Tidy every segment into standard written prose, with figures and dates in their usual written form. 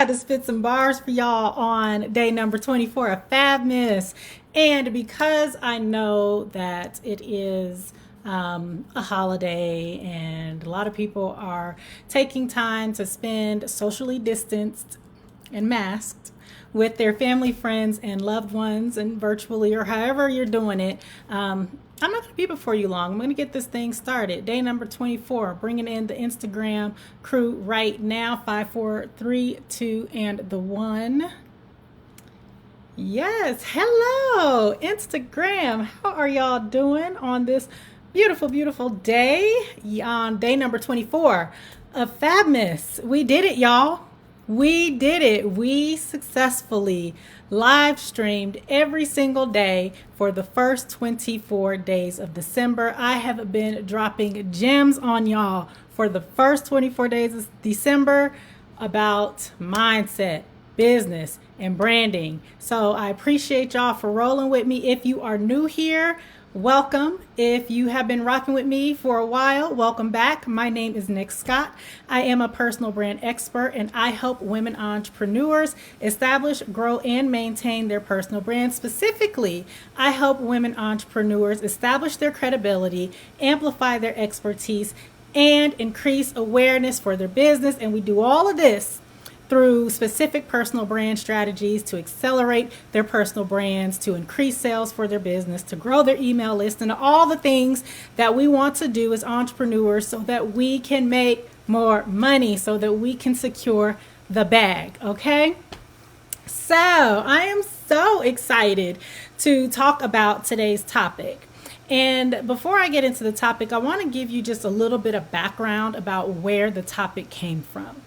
To spit some bars for y'all on day number 24 of Fabness. And because I know that it is a holiday and a lot of people are taking time to spend socially distanced and masked with their family, friends, and loved ones, and virtually or however you're doing it, I'm not going to be before you long. I'm going to get this thing started. Day number 24, bringing in the Instagram crew right now. 5, 4, 3, 2, and the 1. Yes, hello, Instagram. How are y'all doing on this beautiful, beautiful day? On day number 24 of Fabness. We did it, y'all. We did it. We successfully live streamed every single day for the first 24 days of December. I have been dropping gems on y'all for the first 24 days of December about mindset, business, and branding. So I appreciate y'all for rolling with me. If you are new here, welcome. If you have been rocking with me for a while, welcome back. My name is Nick Scott. I am a personal brand expert and I help women entrepreneurs establish, grow, and maintain their personal brand. Specifically, I help women entrepreneurs establish their credibility, amplify their expertise, and increase awareness for their business. And we do all of this through specific personal brand strategies to accelerate their personal brands, to increase sales for their business, to grow their email list, and all the things that we want to do as entrepreneurs so that we can make more money, so that we can secure the bag, okay? So I am so excited to talk about today's topic. And before I get into the topic, I want to give you just a little bit of background about where the topic came from.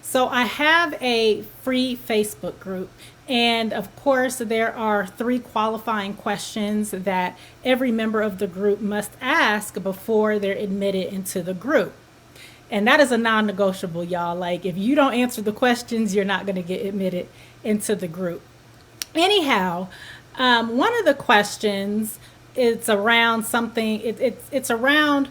So I have a free Facebook group, and of course there are 3 qualifying questions that every member of the group must ask before they're admitted into the group. And that is a non-negotiable, y'all. Like, if you don't answer the questions, you're not going to get admitted into the group. Anyhow, one of the questions is around something, it's around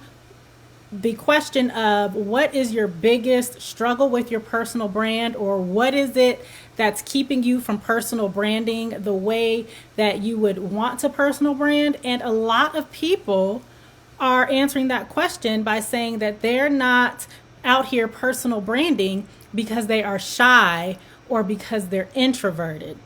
the question of what is your biggest struggle with your personal brand, or what is it that's keeping you from personal branding the way that you would want to personal brand. And a lot of people are answering that question by saying that they're not out here personal branding because they are shy or because they're introverted.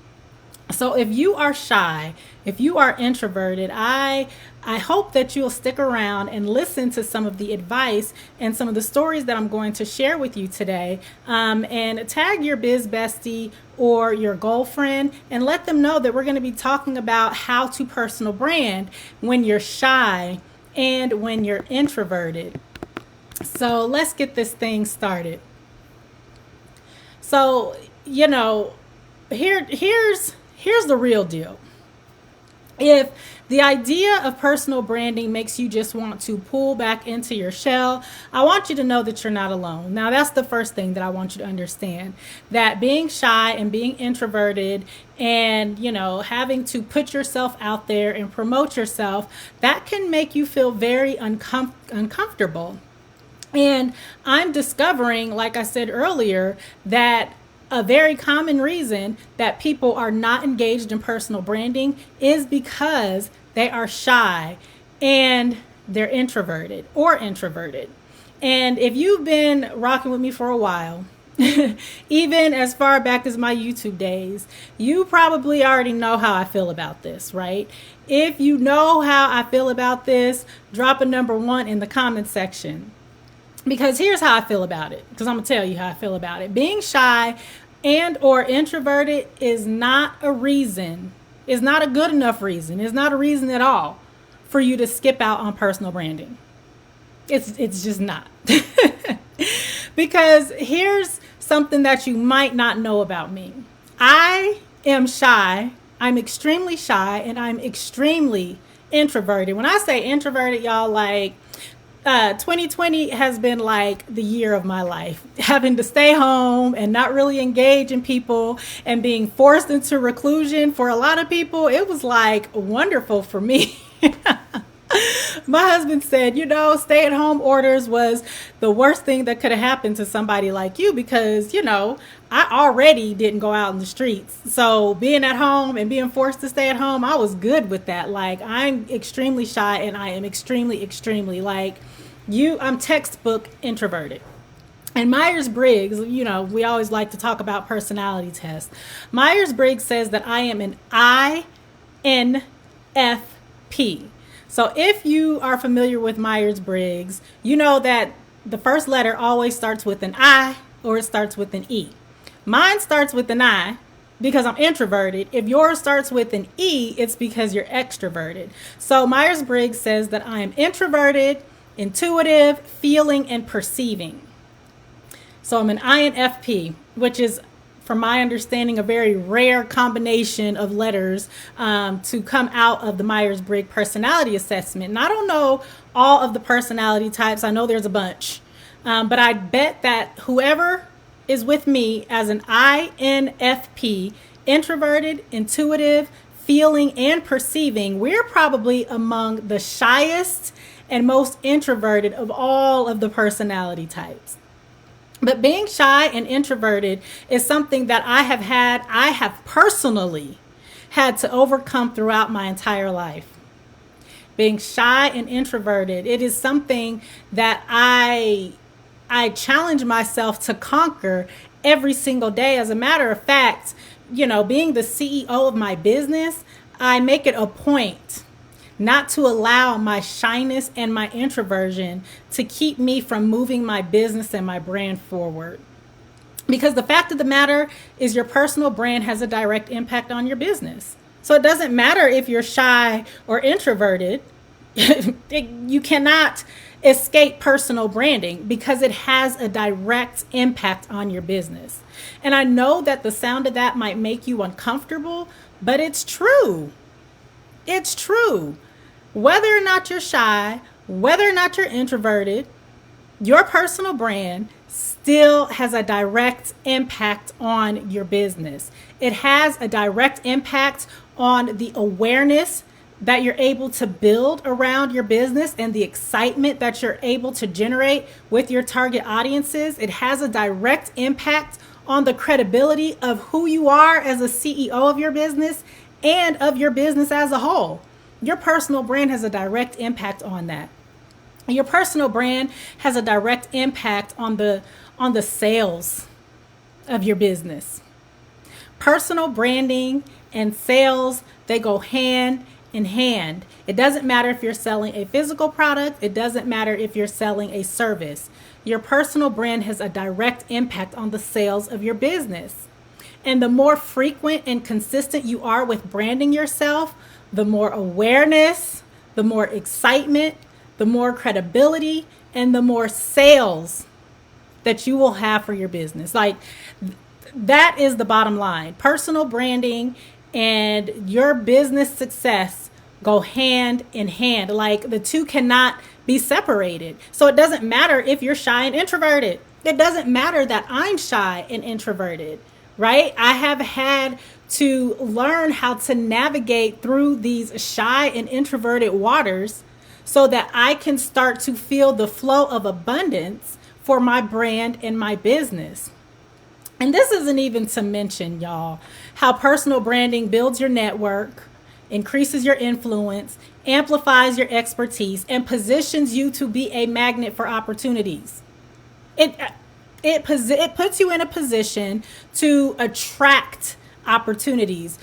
So if you are shy, if you are introverted, I hope that you'll stick around and listen to some of the advice and some of the stories that I'm going to share with you today, and tag your biz bestie or your girlfriend and let them know that we're going to be talking about how to personal brand when you're shy and when you're introverted. So let's get this thing started. So, here's the real deal. If the idea of personal branding makes you just want to pull back into your shell, I want you to know that you're not alone. Now, that's the first thing that I want you to understand, that being shy and being introverted and, having to put yourself out there and promote yourself, that can make you feel very uncomfortable. And I'm discovering, like I said earlier, that a very common reason that people are not engaged in personal branding is because they are shy and they're introverted. And if you've been rocking with me for a while, even as far back as my YouTube days, you probably already know how I feel about this, right? If you know how I feel about this, drop a number 1 in the comment section. Because here's how I feel about it, because I'm going to tell you how I feel about it. Being shy and or introverted is not a reason, is not a good enough reason, is not a reason at all for you to skip out on personal branding. It's just not. Because here's something that you might not know about me. I am shy, I'm extremely shy, and I'm extremely introverted. When I say introverted, y'all, like, 2020 has been like the year of my life, having to stay home and not really engage in people and being forced into reclusion. For a lot of people, it was like wonderful for me. My husband said, stay-at-home orders was the worst thing that could have happened to somebody like you because, I already didn't go out in the streets. So being at home and being forced to stay at home, I was good with that. Like, I'm extremely shy and I am extremely, extremely I'm textbook introverted. And Myers-Briggs, we always like to talk about personality tests. Myers-Briggs says that I am an INFP. So if you are familiar with Myers-Briggs, you know that the first letter always starts with an I or it starts with an E. Mine starts with an I because I'm introverted. If yours starts with an E, it's because you're extroverted. So Myers-Briggs says that I am introverted, intuitive, feeling, and perceiving. So I'm an INFP, which is, from my understanding, a very rare combination of letters to come out of the Myers-Briggs personality assessment. And I don't know all of the personality types. I know there's a bunch. But I bet that whoever is with me as an INFP, introverted, intuitive, feeling, and perceiving, we're probably among the shyest and most introverted of all of the personality types. But being shy and introverted is something that I have personally had to overcome throughout my entire life. Being shy and introverted, it is something that I challenge myself to conquer every single day. As a matter of fact, being the CEO of my business, I make it a point not to allow my shyness and my introversion to keep me from moving my business and my brand forward. Because the fact of the matter is your personal brand has a direct impact on your business. So it doesn't matter if you're shy or introverted. You cannot escape personal branding because it has a direct impact on your business. And I know that the sound of that might make you uncomfortable, but it's true. It's true. Whether or not you're shy, whether or not you're introverted, your personal brand still has a direct impact on your business. It has a direct impact on the awareness that you're able to build around your business and the excitement that you're able to generate with your target audiences. It has a direct impact on the credibility of who you are as a CEO of your business and of your business as a whole. Your personal brand has a direct impact on that. Your personal brand has a direct impact on the sales of your business. Personal branding and sales, they go hand in hand. It doesn't matter if you're selling a physical product. It doesn't matter if you're selling a service. Your personal brand has a direct impact on the sales of your business. And the more frequent and consistent you are with branding yourself, the more awareness, the more excitement, the more credibility, and the more sales that you will have for your business. That is the bottom line. Personal branding and your business success go hand in hand. The two cannot be separated. So it doesn't matter if you're shy and introverted. It doesn't matter that I'm shy and introverted, right? I have had to learn how to navigate through these shy and introverted waters so that I can start to feel the flow of abundance for my brand and my business. And this isn't even to mention, y'all, how personal branding builds your network, increases your influence, amplifies your expertise, and positions you to be a magnet for opportunities. It puts you in a position to attract opportunities.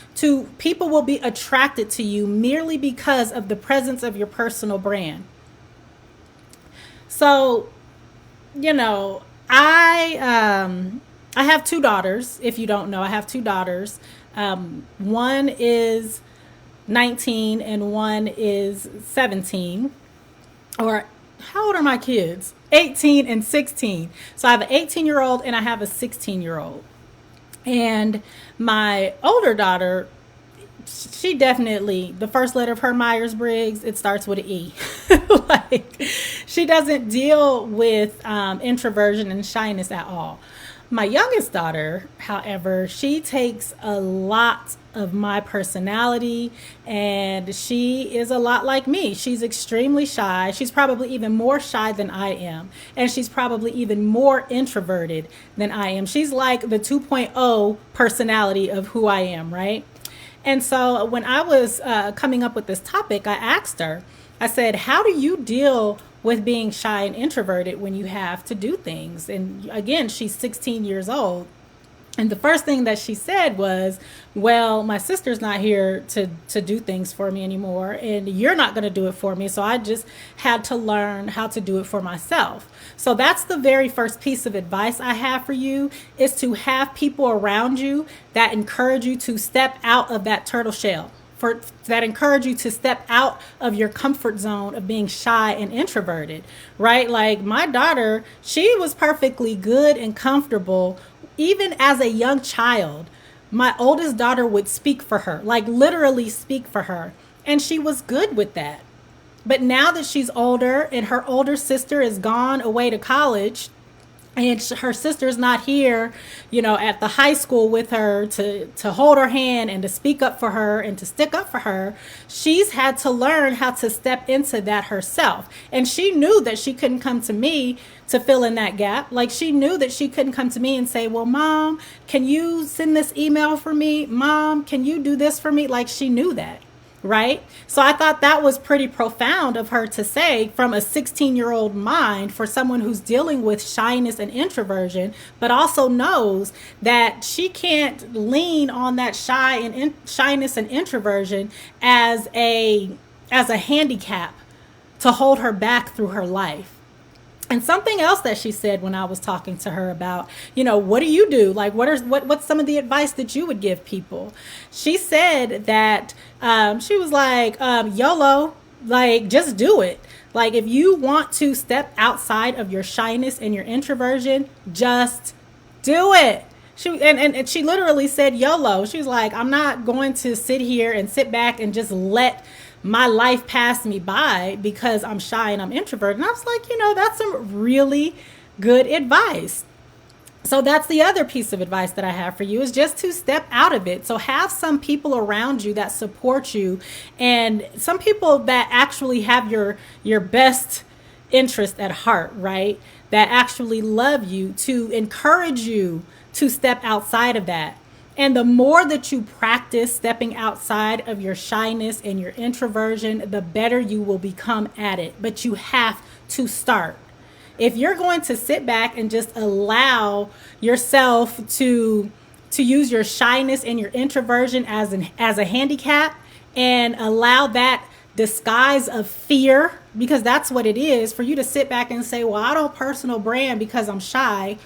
People will be attracted to you merely because of the presence of your personal brand. So, I have two daughters. If you don't know, I have two daughters. One is 19 and one is 17. Or how old are my kids? 18 and 16. So I have an 18-year-old and I have a 16-year-old. And my older daughter, she definitely, the first letter of her Myers-Briggs, it starts with an E. She doesn't deal with introversion and shyness at all. My youngest daughter, however, she takes a lot of my personality, and she is a lot like me. She's extremely shy. She's probably even more shy than I am, and she's probably even more introverted than I am. She's like the 2.0 personality of who I am, right? And so when I was coming up with this topic, I asked her, I said, how do you deal with being shy and introverted when you have to do things? And again, she's 16 years old. And the first thing that she said was, well, my sister's not here to do things for me anymore, and you're not going to do it for me. So I just had to learn how to do it for myself. So that's the very first piece of advice I have for you, is to have people around you that encourage you to step out of that turtle shell, that encourage you to step out of your comfort zone of being shy and introverted, right? Like my daughter, she was perfectly good and comfortable. Even as a young child, my oldest daughter would speak for her, like literally speak for her. And she was good with that. But now that she's older and her older sister is gone away to college, and her sister's not here, at the high school with her to hold her hand and to speak up for her and to stick up for her, she's had to learn how to step into that herself. And she knew that she couldn't come to me to fill in that gap. Like she knew that she couldn't come to me and say, well, Mom, can you send this email for me? Mom, can you do this for me? Like she knew that. Right? So I thought that was pretty profound of her to say from a 16-year-old mind, for someone who's dealing with shyness and introversion, but also knows that she can't lean on that shyness and introversion as a handicap to hold her back through her life. And something else that she said when I was talking to her about, what do you do? Like, what's some of the advice that you would give people? She said that she was like, YOLO, like, just do it. Like, if you want to step outside of your shyness and your introversion, just do it. And she literally said YOLO. She was like, I'm not going to sit back and just let my life passed me by because I'm shy and I'm introverted. And I was like, that's some really good advice. So that's the other piece of advice that I have for you, is just to step out of it. So have some people around you that support you, and some people that actually have your best interest at heart, right? That actually love you, to encourage you to step outside of that. And the more that you practice stepping outside of your shyness and your introversion, the better you will become at it. But you have to start. If you're going to sit back and just allow yourself to use your shyness and your introversion as a handicap, and allow that disguise of fear, because that's what it is, for you to sit back and say, well, I don't personal brand because I'm shy.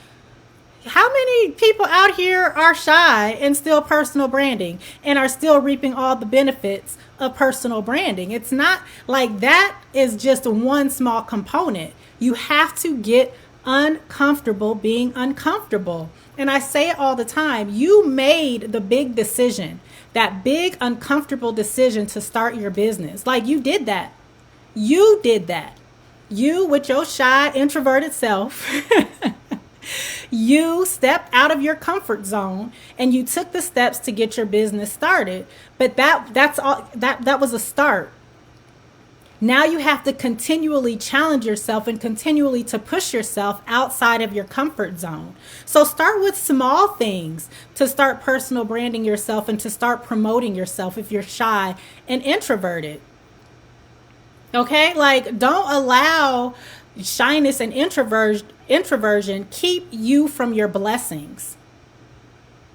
How many people out here are shy and still personal branding and are still reaping all the benefits of personal branding? It's not like that is just one small component. You have to get uncomfortable being uncomfortable. And I say it all the time. You made the big decision, that big uncomfortable decision to start your business. Like you did that. You did that. You with your shy, introverted self. You stepped out of your comfort zone and you took the steps to get your business started. But that was a start. Now you have to continually challenge yourself and continually to push yourself outside of your comfort zone. So start with small things to start personal branding yourself and to start promoting yourself if you're shy and introverted. Okay? Like, don't allow shyness and introversion keep you from your blessings.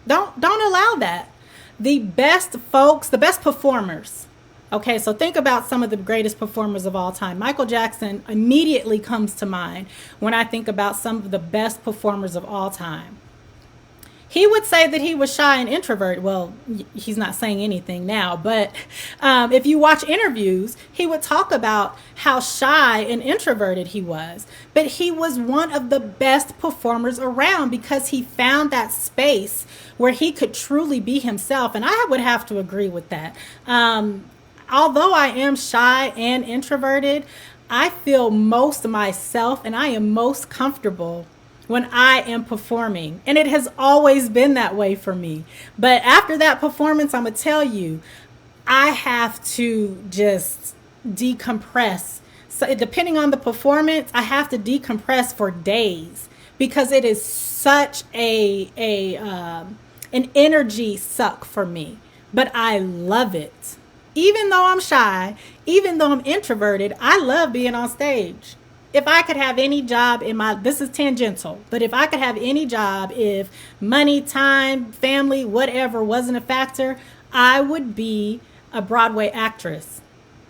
Don't allow that. The best folks, the best performers. Okay, so think about some of the greatest performers of all time. Michael Jackson immediately comes to mind when I think about some of the best performers of all time. He would say that he was shy and introvert. Well, he's not saying anything now, but if you watch interviews, he would talk about how shy and introverted he was. But he was one of the best performers around because he found that space where he could truly be himself. And I would have to agree with that. Although I am shy and introverted, I feel most myself and I am most comfortable when I am performing. And it has always been that way for me. But after that performance, I'm going to tell you, I have to just decompress. So depending on the performance, I have to decompress for days because it is such an energy suck for me. But I love it. Even though I'm shy, even though I'm introverted, I love being on stage. If I could have any job this is tangential, but if I could have any job, if money, time, family, whatever wasn't a factor, I would be a Broadway actress.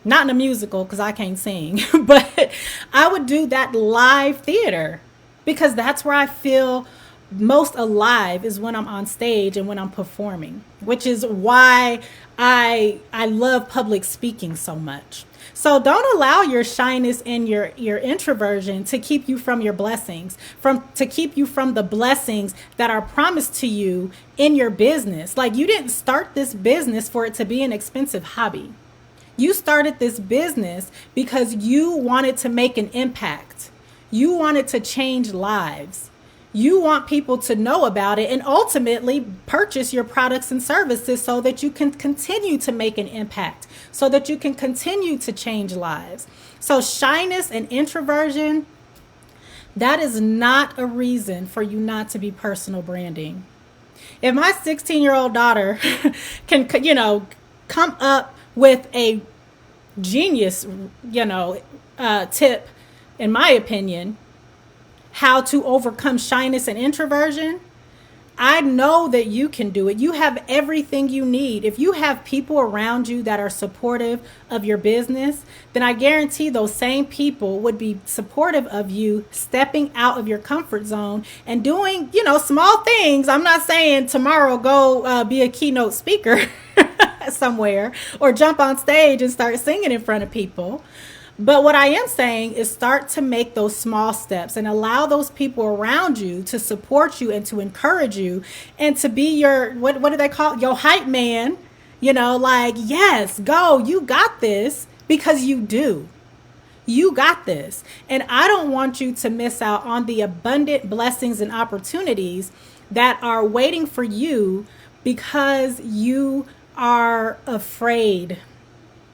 Not in a musical because I can't sing, but I would do that live theater because that's where I feel most alive is when I'm on stage and when I'm performing, which is why I love public speaking so much. So don't allow your shyness and your introversion to keep you from your blessings, to keep you from the blessings that are promised to you in your business. Like, you didn't start this business for it to be an expensive hobby. You started this business because you wanted to make an impact. You wanted to change lives. You want people to know about it and ultimately purchase your products and services so that you can continue to make an impact, so that you can continue to change lives. So shyness and introversion, that is not a reason for you not to be personal branding. If my 16-year-old daughter can, come up with a genius, tip, in my opinion, how to overcome shyness and introversion, I know that you can do it. You have everything you need. If you have people around you that are supportive of your business, then I guarantee those same people would be supportive of you stepping out of your comfort zone and doing, small things. I'm not saying tomorrow go be a keynote speaker somewhere or jump on stage and start singing in front of people. But what I am saying is start to make those small steps and allow those people around you to support you and to encourage you and to be your, what do they call it? Your hype man, yes, go, you got this, because you do. You got this. And I don't want you to miss out on the abundant blessings and opportunities that are waiting for you because you are afraid.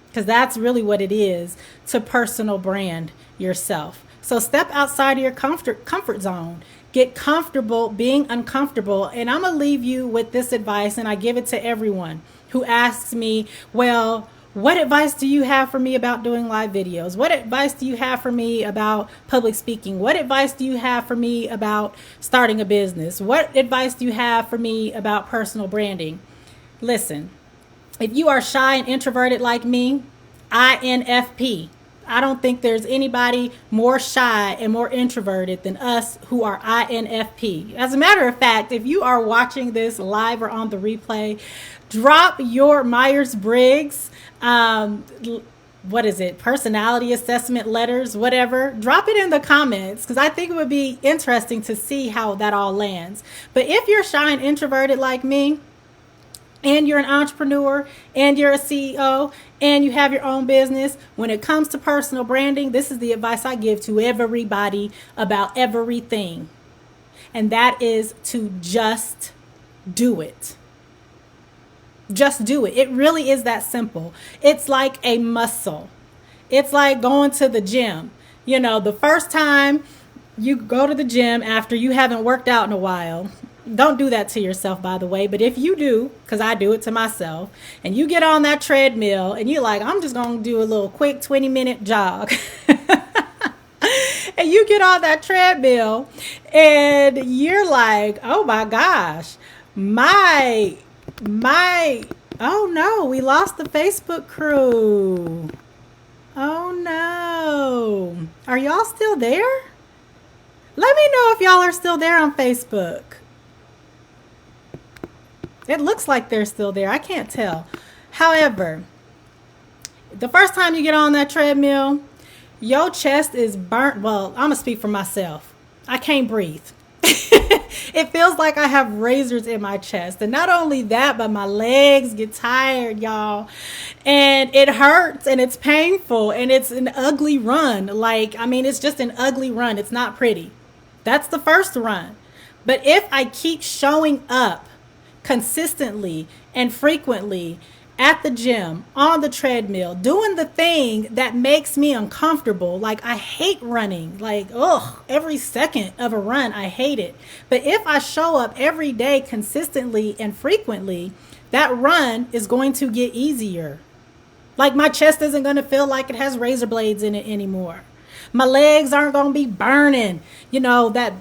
Because that's really what it is, to personal brand yourself. So step outside of your comfort zone. Get comfortable being uncomfortable. And I'm going to leave you with this advice, and I give it to everyone who asks me, well, what advice do you have for me about doing live videos? What advice do you have for me about public speaking? What advice do you have for me about starting a business? What advice do you have for me about personal branding? Listen. If you are shy and introverted like me, INFP. I don't think there's anybody more shy and more introverted than us who are INFP. As a matter of fact, if you are watching this live or on the replay, drop your Myers-Briggs, personality assessment letters, whatever. Drop it in the comments because I think it would be interesting to see how that all lands. But if you're shy and introverted like me, and you're an entrepreneur, and you're a CEO, and you have your own business, when it comes to personal branding, this is the advice I give to everybody about everything. And that is to just do it. Just do it. It really is that simple. It's like a muscle. It's like going to the gym. The first time you go to the gym after you haven't worked out in a while, don't do that to yourself, by the way. But if you do, because I do it to myself, and you get on that treadmill and you're like, I'm just going to do a little quick 20-minute jog. And you get on that treadmill and you're like, oh my gosh, oh no, we lost the Facebook crew. Oh no. Are y'all still there? Let me know if y'all are still there on Facebook. It looks like they're still there. I can't tell. However, the first time you get on that treadmill, your chest is burnt. Well, I'm going to speak for myself. I can't breathe. It feels like I have razors in my chest. And not only that, but my legs get tired, y'all. And it hurts and it's painful and it's an ugly run. It's just an ugly run. It's not pretty. That's the first run. But if I keep showing up consistently and frequently at the gym, on the treadmill, doing the thing that makes me uncomfortable. Like, I hate running. Like, ugh, every second of a run, I hate it. But if I show up every day consistently and frequently, that run is going to get easier. Like, my chest isn't going to feel like it has razor blades in it anymore. My legs aren't going to be burning. You know, that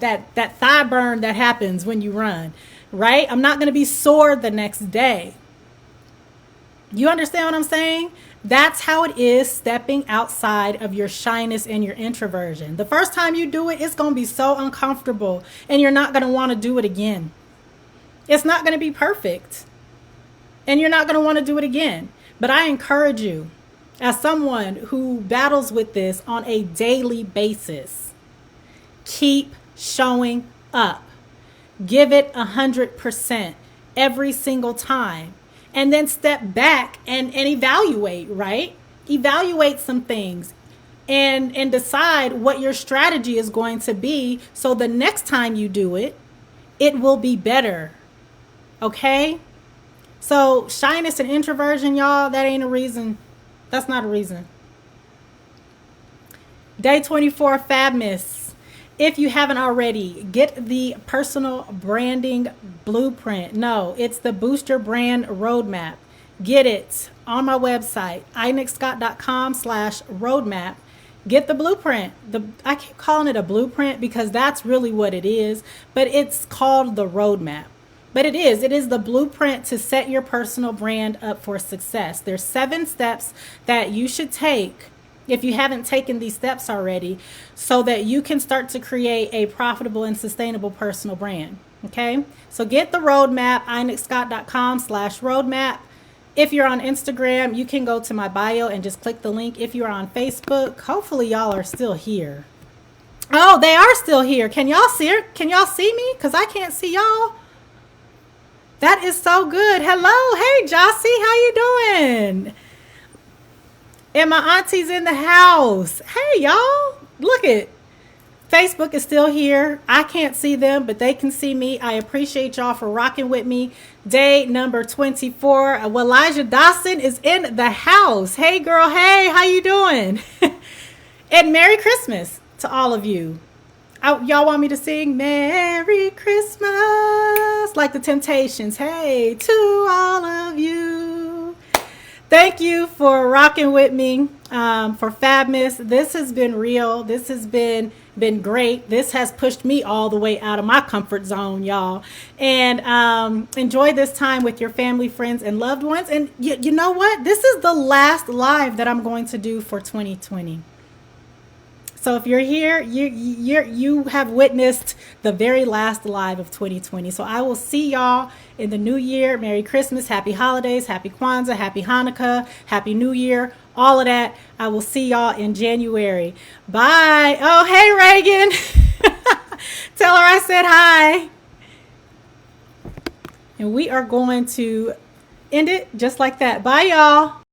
thigh burn that happens when you run, right? I'm not going to be sore the next day. You understand what I'm saying? That's how it is stepping outside of your shyness and your introversion. The first time you do it, it's going to be so uncomfortable and you're not going to want to do it again. It's not going to be perfect and you're not going to want to do it again. But I encourage you, as someone who battles with this on a daily basis, keep showing up. Give it 100% every single time. And then step back and evaluate, right? Evaluate some things and decide what your strategy is going to be. So the next time you do it, it will be better. Okay? So shyness and introversion, y'all, that ain't a reason. That's not a reason. Day 24, Fabmas. If you haven't already, get the personal branding blueprint. No, it's the Boost Your Brand Roadmap. Get it on my website, inickscott.com/roadmap. Get the blueprint. I keep calling it a blueprint because that's really what it is, but it's called the roadmap. But it is the blueprint to set your personal brand up for success. There's 7 steps that you should take if you haven't taken these steps already, so that you can start to create a profitable and sustainable personal brand. Okay, so get the roadmap, inickscott.com/roadmap. If you're on Instagram, you can go to my bio and just click the link. If you're on Facebook, hopefully y'all are still here. Oh, they are still here. Can y'all see me? Because I can't see y'all. That is so good. Hello. Hey, Jossie, how you doing? And my auntie's in the house. Hey, y'all. Look it. Facebook is still here. I can't see them, but they can see me. I appreciate y'all for rocking with me. Day number 24. Elijah Dawson is in the house. Hey, girl. Hey, how you doing? And Merry Christmas to all of you. Y'all want me to sing Merry Christmas like the Temptations? Hey, to all of you. Thank you for rocking with me for Fabmas. This has been real. This has been great. This has pushed me all the way out of my comfort zone, y'all. And enjoy this time with your family, friends, and loved ones. And you know what? This is the last live that I'm going to do for 2020. So if you're here, you have witnessed the very last live of 2020. So I will see y'all in the new year. Merry Christmas, happy holidays, happy Kwanzaa, happy Hanukkah, happy New Year, all of that. I will see y'all in January. Bye. Oh, hey, Reagan. Tell her I said hi. And we are going to end it just like that. Bye, y'all.